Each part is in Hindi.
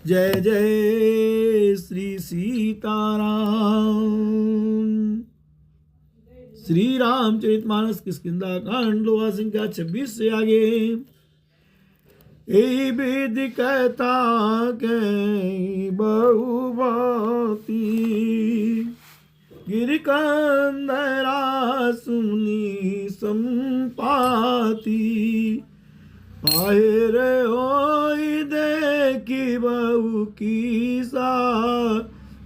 जय जय श्री सीताराम। श्री रामचरितमानस किष्किंधा कांड लोहा संख्या 26 से आगे। यही विध कहता के बहुभाती, गिरिकंदरा सुनी संपाती। आहिर होई देखी बहु कीसा,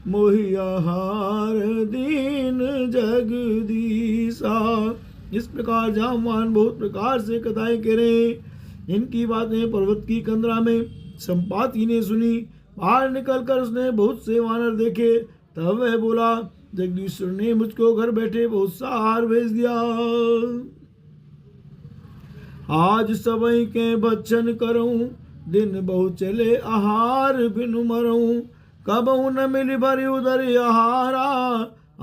मोहियाहार दीन जगदीसा। इस प्रकार जामवान बहुत प्रकार से कथाएं कह रहे। इनकी बातें पर्वत की कंदरा में संपाति ने सुनी। बाहर निकलकर उसने बहुत से वानर देखे। तब वह बोला, जगदीश्वर ने मुझको घर बैठे बहुत सा आहार भेज दिया। आज सबई के भक्षण करूं, दिन बहु चले आहार बिनु मरूं। कबहु न मिली भरी उदर आहारा,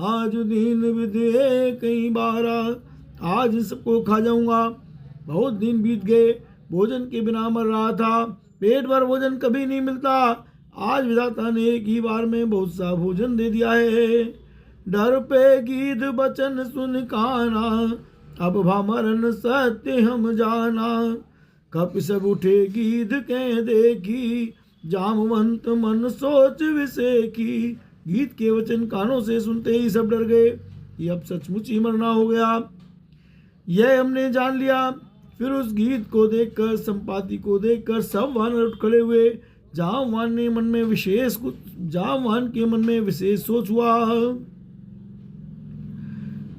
आज दीन विधे कई बारा। आज सबको खा जाऊंगा। बहुत दिन बीत गए, भोजन के बिना मर रहा था। पेट भर भोजन कभी नहीं मिलता। आज विधाता ने एक ही बार में बहुत सा भोजन दे दिया है। डर पे गीध बचन सुन काना, अब भामरन सत्य हम जाना। कप सब उठे गीध कह देखी, जामवंत मन सोच विसेखी। गीत के वचन कानों से सुनते ही सब डर गए कि अब सचमुच ही मरना हो गया। यह हमने जान लिया। फिर उस गीत को देखकर, संपाति को देखकर सब वानर उठ खड़े हुए। जामवान के मन में विशेष सोच हुआ।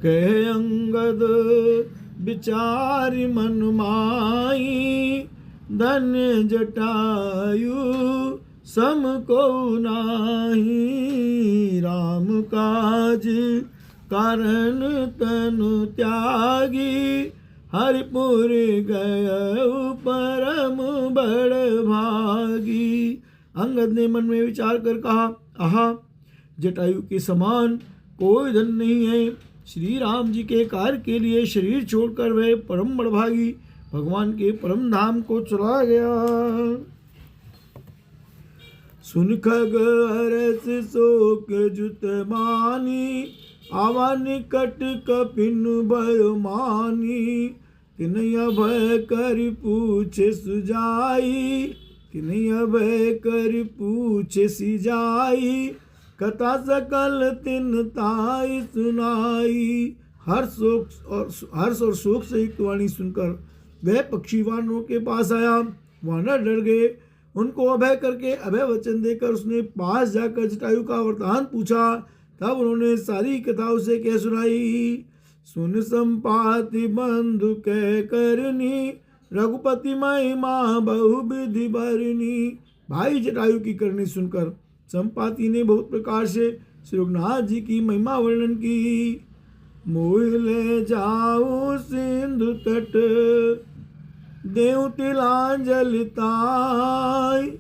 कहे अंगद विचारि मन माई, धन्य जटायु सम को नाही। राम काज कारण तनु त्यागी, हरिपुर गय परम बड़ भागी। अंगद ने मन में विचार कर कहा, आहा, जटायु के समान कोई धन नहीं है। श्री राम जी के कार्य के लिए शरीर छोड़कर वह परम बड़भागी भगवान के परम धाम को चला गया। सुन खग हरस शोक जुत मानी, आवा निकट कपिन भय मानी। तिनय भय कर पूछे सुजाई, तिनय भय कर पूछे सिजाई। कथा सकल तिन ताई सुनाई। हर्ष और शोक से युक्त वाणी सुनकर वह पक्षी वानरों के पास आया। वानर डर गए। उनको अभय करके अभय वचन देकर उसने पास जाकर जटायु का वृतांत पूछा। तब उन्होंने सारी कथा उसे कह सुनाई। सुन संपाति बंधु कह करनी, रघुपति महिमा बहु विधि भरनी। भाई जटायु की करनी सुनकर संपाति ने बहुत प्रकार से श्री रघुनाथ जी की महिमा वर्णन की। मोह ले जाऊं सिंधु तट, देऊं तिलांजलि ताई।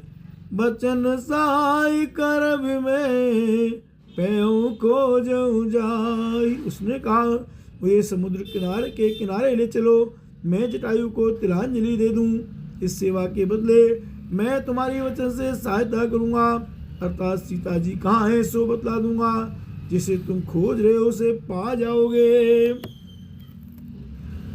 बचन साई करब में, पैऊं खोजऊं जाई। उसने कहा, वो समुद्र किनारे के किनारे ले चलो, मैं जटायु को तिलांजलि दे दूं। इस सेवा के बदले मैं तुम्हारी वचन से सहायता करूंगा। अर्थात सीता जी कहाँ है सो बतला दूंगा। जिसे तुम खोज रहे हो उसे पा जाओगे।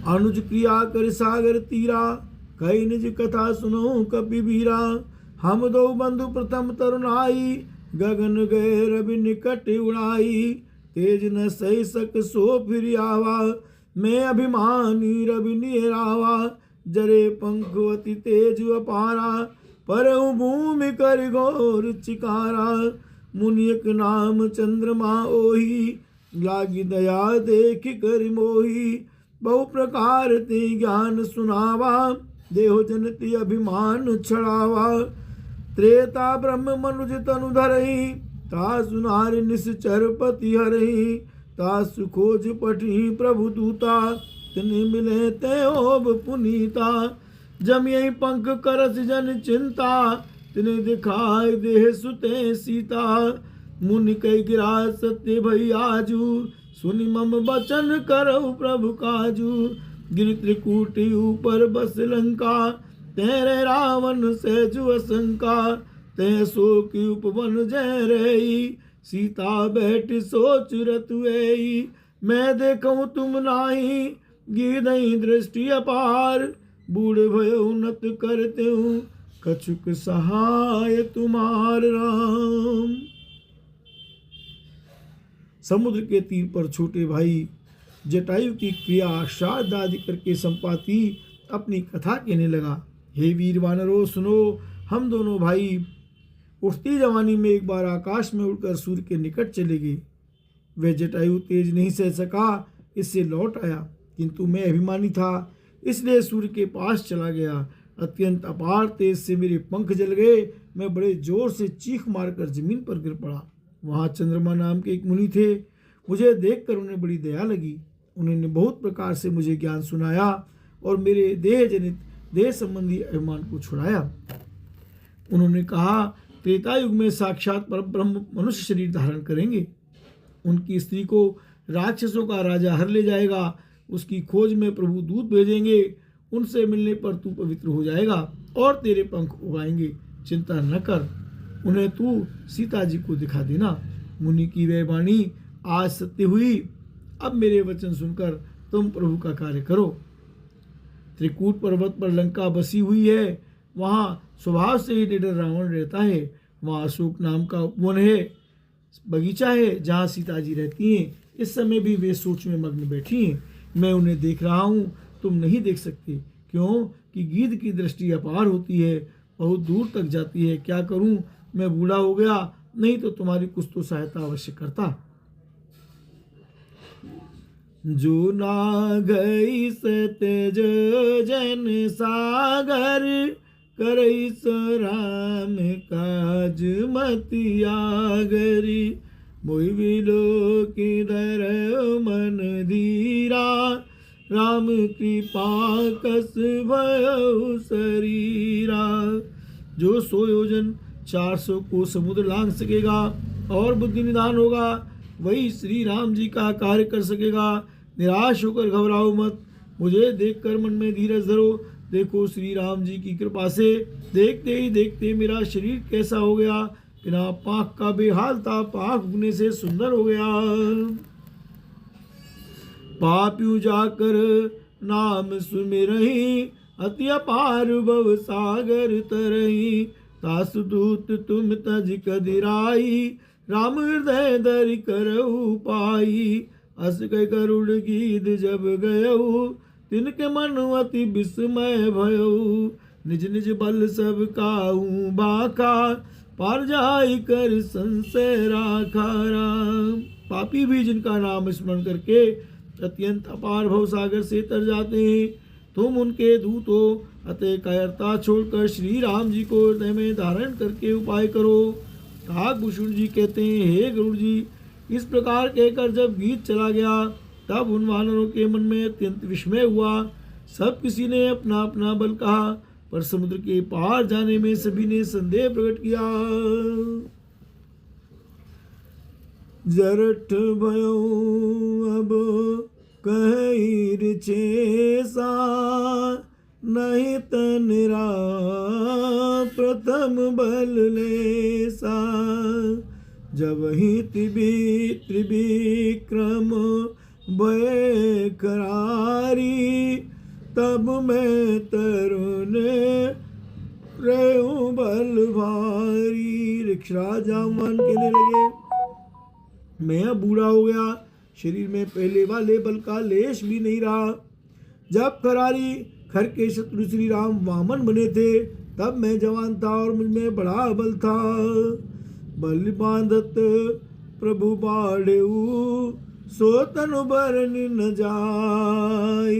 अनुज क्रिया कर सागर तीरा, कई निज कथा सुनो कपि बीरा। हम दो बंधु प्रथम तरुणाई, गगन गए रवि निकट उड़ाई। तेज न सही सक सो फिर आवा, मैं अभिमानी रवि निरावा। जरे पंखवती तेज अपारा, पर भूमि कर घोर चिकारा। मुनियक नाम चंद्रमा ओही, लागी दया देख कर मोही। बहु प्रकार ते ज्ञान सुनावा, देहो जनति अभिमान छड़ावा। त्रेता ब्रह्म मनुज तनु धरही, तासु नारि निश्चर पति हरही। तासु खोज पठी प्रभु दूता, तिन्हि मिले ते ओब पुनीता। जम यही पंख करस जन चिंता, तिन्हें दिखाई देह सुते सीता। मुनि कई गिरा सत्य भई आजू, सुनि मम बचन करहु प्रभु काजू। गिर त्रिकूटी ऊपर बस लंका, तेरे रावण सहजु असंका। तय अशोक उपवन जय रही, सीता बैठ सोच रत वेई। मैं देखूं तुम नाही, गिरदई दृष्टि अपार, बूढ़ भयो नत करते हूँ, कछुक सहाय तुम्हार राम। समुद्र के तीर पर छोटे भाई जटायु की क्रिया श्राद्ध आदि करके संपाति अपनी कथा कहने लगा। हे वीर वानरों सुनो, हम दोनों भाई उठती जवानी में एक बार आकाश में उड़कर सूर्य के निकट चले गए। वह जटायु तेज नहीं सह सका, इससे लौट आया, किंतु मैं अभिमानी था इसलिए सूर्य के पास चला गया। अत्यंत अपार तेज से मेरे पंख जल गए, मैं बड़े जोर से चीख मारकर जमीन पर गिर पड़ा। वहाँ चंद्रमा नाम के एक मुनि थे, मुझे देखकर उन्हें बड़ी दया लगी। उन्होंने बहुत प्रकार से मुझे ज्ञान सुनाया और मेरे देह जनित देह संबंधी अभिमान को छुड़ाया। उन्होंने कहा, त्रेता युग में साक्षात परब्रह्म मनुष्य शरीर धारण करेंगे, उनकी स्त्री को राक्षसों का राजा हर ले जाएगा, उसकी खोज में प्रभु दूत भेजेंगे, उनसे मिलने पर तू पवित्र हो जाएगा और तेरे पंख उगाएंगे। चिंता न कर, उन्हें तू सीता जी को दिखा देना। मुनि की वह वाणी आज सत्य हुई। अब मेरे वचन सुनकर तुम प्रभु का कार्य करो। त्रिकूट पर्वत पर लंका बसी हुई है, वहाँ स्वभाव से ही निडर रावण रहता है। वहाँ अशोक नाम का उपवन है, बगीचा है जहाँ सीता जी रहती हैं। इस समय भी वे सोच में मग्न बैठी हैं। मैं उन्हें देख रहा हूँ, तुम नहीं देख सकते, क्यों कि गिद्ध की दृष्टि अपार होती है, बहुत दूर तक जाती है। क्या करूँ, मैं बूढ़ा हो गया, नहीं तो तुम्हारी कुछ तो सहायता अवश्य करता। जो ना गई सतेज जन सागर, करई राम काज मति आगरी। मोहि विलो की दर मन धीरा, राम कृपा कस भयो शरीरा। जो 100 योजन 400 को समुद्र लांघ सकेगा और बुद्धि निधान होगा, वही श्री राम जी का कार्य कर सकेगा। निराश होकर घबराओ मत, मुझे देखकर मन में धीरज धरो। देखो श्री राम जी की कृपा से देखते ही देखते मेरा शरीर कैसा हो गया। बिना पाक का बेहाल था, पाक उगने से सुंदर हो गया। पापियों जाकर नाम सुमिरहि, अति अपार भव सागर तरहि। तासु दूत तुम तज कदिराई, राम हृदय धरि करहु पाई। अस कह गरुड़ गीध जब गयऊ, तिनके मन अति विस्मय भयऊ। निज निज बल सब काहू बाका, पार जाई कर संशय राखा राम। पापी भी जिनका नाम स्मरण करके अत्यंत अपार भव सागर से तर जाते हैं, तुम उनके दूत हो, अतः कायरता छोड़कर श्री राम जी को हृदय में धारण करके उपाय करो। काकभूषण जी कहते हैं, हे गरुड़ जी, इस प्रकार कहकर जब गीत चला गया, तब उन वानरों के मन में अत्यंत विस्मय हुआ। सब किसी ने अपना अपना बल कहा, पर समुद्र के पार जाने में सभी ने संदेह प्रकट किया। जरठ भयो अब कहीर छेसा, नहीं तनिरा प्रथम बल लेसा। जब ही त्रिविक्रम भय करारी, तब मैं तरुण रहूं बल भारी। ऋक्षराज जामवान कहने लगे, मैं अब बूढ़ा हो गया, शरीर में पहले वाले बल का लेश भी नहीं रहा। जब करारी खर के शत्रु श्री राम वामन बने थे, तब मैं जवान था और मुझ में बड़ा बल था। बल बांधत प्रभु बाढ़ऊ, सो तनु बरन न जाय।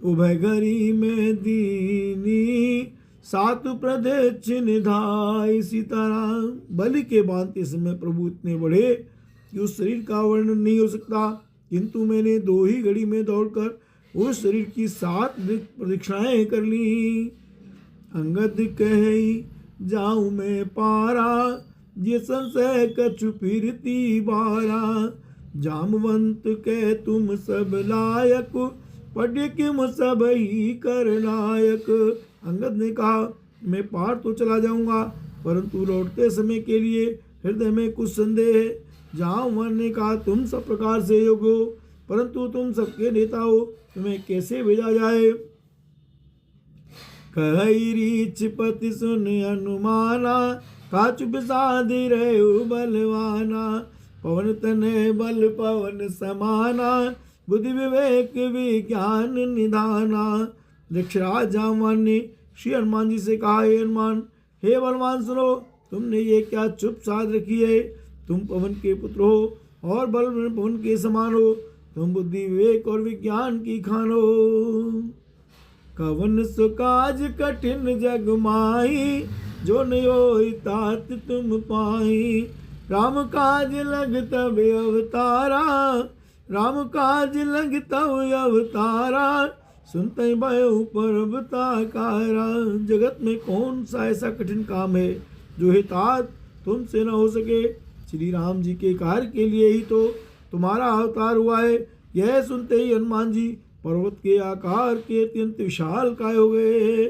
उभय घरी में दीनी, सात प्रदेश निधाय। सीताराम। बलि के बांधते समय प्रभु इतने बढ़े कि उस शरीर का वर्णन नहीं हो सकता, किंतु मैंने 2 ही घड़ी में दौड़कर उस शरीर की 7 प्रदक्षिणाएं कर ली। अंगद कही जाऊं मैं पारा, ये संशय कछु फिरती बारा। जामवंत के तुम सब लायक, पढ़े किम सब ही कर नायक। अंगद ने कहा, मैं पार तो चला जाऊंगा, परंतु लौटते समय के लिए हृदय में कुछ संदेह है। जहाँ वन ने कहा तुम सब प्रकार से योग्य हो, परंतु तुम सबके नेता हो, तुम्हें कैसे भेजा जाए। कही रीछ पति सुन अनुमाना, का चुप साधि रहे बलवाना। पवन तनय बल पवन समाना, बुद्धि विवेक विज्ञान निधाना। दक्षराज जामवान ने श्री हनुमान जी से कहा, हे हनुमान, हे बलवान सुनो, तुमने ये क्या चुप साध रखी है। तुम पवन के पुत्र हो और बल में पवन के समान हो, तुम बुद्धि विवेक और विज्ञान की खान हो। कवन सुकाज कठिन जग माही, जो नयो तात तुम पाई। राम काज लग तब अवतारा, राम काज लग तब अवतारा। सुनते भयो पर्वताकारा। जगत में कौन सा ऐसा कठिन काम है जो हितात तुमसे न हो सके। श्री राम जी के कार्य के लिए ही तो तुम्हारा अवतार हुआ है। यह सुनते ही हनुमान जी पर्वत के आकार के अत्यंत विशाल काय हो गए।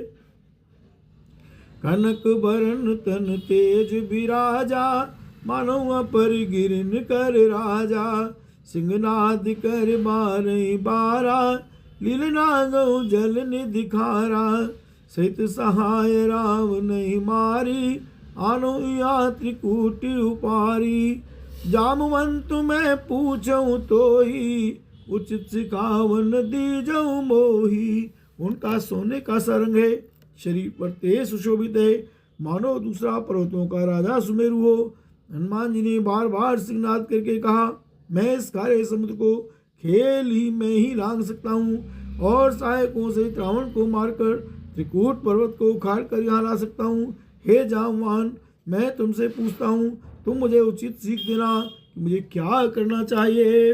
कनक बरन तन तेज विराजा, मानो अपर गिरन कर राजा। सिंहनाद कर बारह बारा, लीलना गौ जल निधि खारा। सहित सहाय राम नहीं मारी, आनो या त्रिकूट उपारी। जामवंत मैं पूछूं तो ही, उचित सिखावन दीजऊ मोही। उनका सोने का सरंग है, शरीर पर तेज सुशोभित है, मानो दूसरा पर्वतों का राजा सुमेरु हो। हनुमान जी ने बार बार सिंहनाद करके कहा, मैं इस काले समुद्र को खेल ही में ही लांघ सकता हूँ और सहायकों से रावण को मारकर त्रिकूट पर्वत को उखाड़ कर यहाँ ला सकता हूँ। हे जामवान, मैं तुमसे पूछता हूँ, तुम मुझे उचित सीख देना कि मुझे क्या करना चाहिए।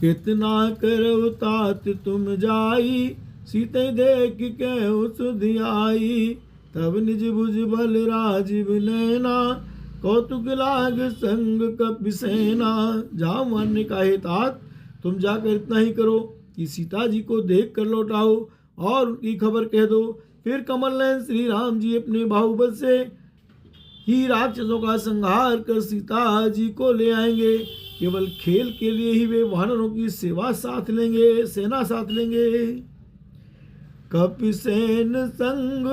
कितना करव तात तुम जाई, सीते देख के सुधि आई। तब निज भुज बल राजीव नैना, कौतुक लाग संग कपिसेना। जामवान ने कहा, तात तुम जाकर इतना ही करो कि सीता जी को देख कर लौटाओ और उनकी खबर कह दो। फिर कमल नयन श्री राम जी अपने बाहुबल से ही राक्षसों का संहार कर सीता जी को ले आएंगे। केवल खेल के लिए ही वे वानरों की सेना साथ लेंगे। कपिसेन संग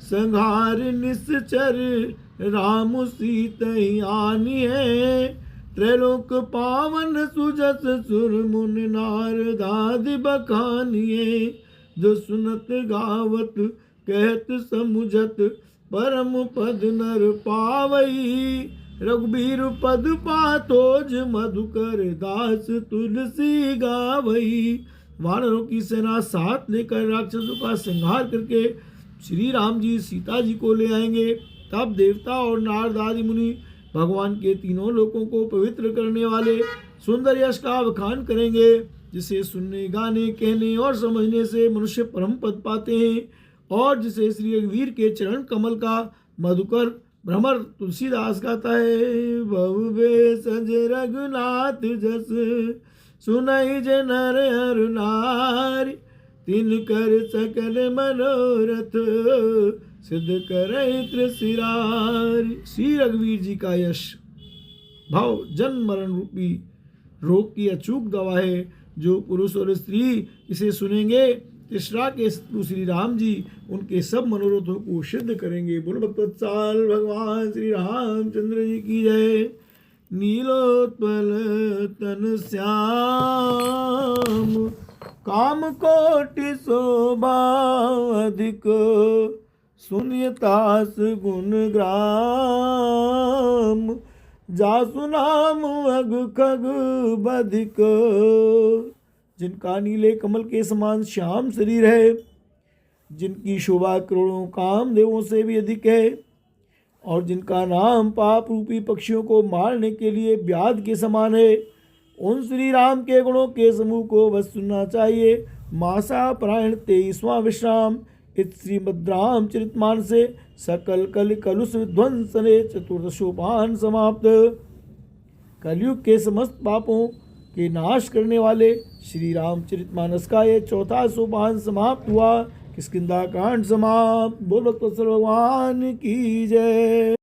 संहार निश्चर, राम सीतई आनी है। त्रैलोक पावन सुजस सुर मुन नारद आदि बखानिए। जो सुनत गावत कहत समुझत, परम पद नर पावई। रघुबीर पद पातोज मधुकर, दास तुलसी गावई। वानरों की सेना साथ लेकर राक्षसों का संहार करके श्री राम जी सीता जी को ले आएंगे। तब देवता और नारद आदि मुनि भगवान के तीनों लोकों को पवित्र करने वाले सुंदर यश का बखान करेंगे, जिसे सुनने, गाने, कहने और समझने से मनुष्य परम पद पाते हैं, और जिसे श्री रघुवीर के चरण कमल का मधुकर भ्रमर तुलसीदास गाता है। बहुबे सज रघुनाथ जस, सुनई जे नर हर नारी। तिन कर सकल मनोरथ, सिद्ध करई त्रिशिरारी। श्री रघुवीर जी का यश भाव जन्म मरण रूपी रोग की अचूक दवा है। जो पुरुष और स्त्री इसे सुनेंगे, तीसरा के श्री राम जी उनके सब मनोरथों को सिद्ध करेंगे। बोल भक्तवत्सल भगवान श्री रामचंद्र जी की जय। नीलोत्पल तन श्याम, काम कोटि शोभा अधिक। सुनियतास गुण ग्राम, जासु नाम अग खग बधिक। जिनका नीले कमल के समान श्याम शरीर है, जिनकी शोभा करोड़ों कामदेवों से भी अधिक है, और जिनका नाम पाप रूपी पक्षियों को मारने के लिए व्याध के समान है, उन श्री राम के गुणों के समूह को बस सुनना चाहिए। मासा परायण 23वां विश्राम। इत श्रीमद् रामचरितमानस से सकल कल कलुष विध्वंसने चतुर्दशोपान समाप्त। कलयुग के समस्त पापों के नाश करने वाले श्री रामचरितमानस का ये चौथा सोपान समाप्त हुआ। किष्किंधा कांड समाप्त। बोल भगवत भगवान की जय।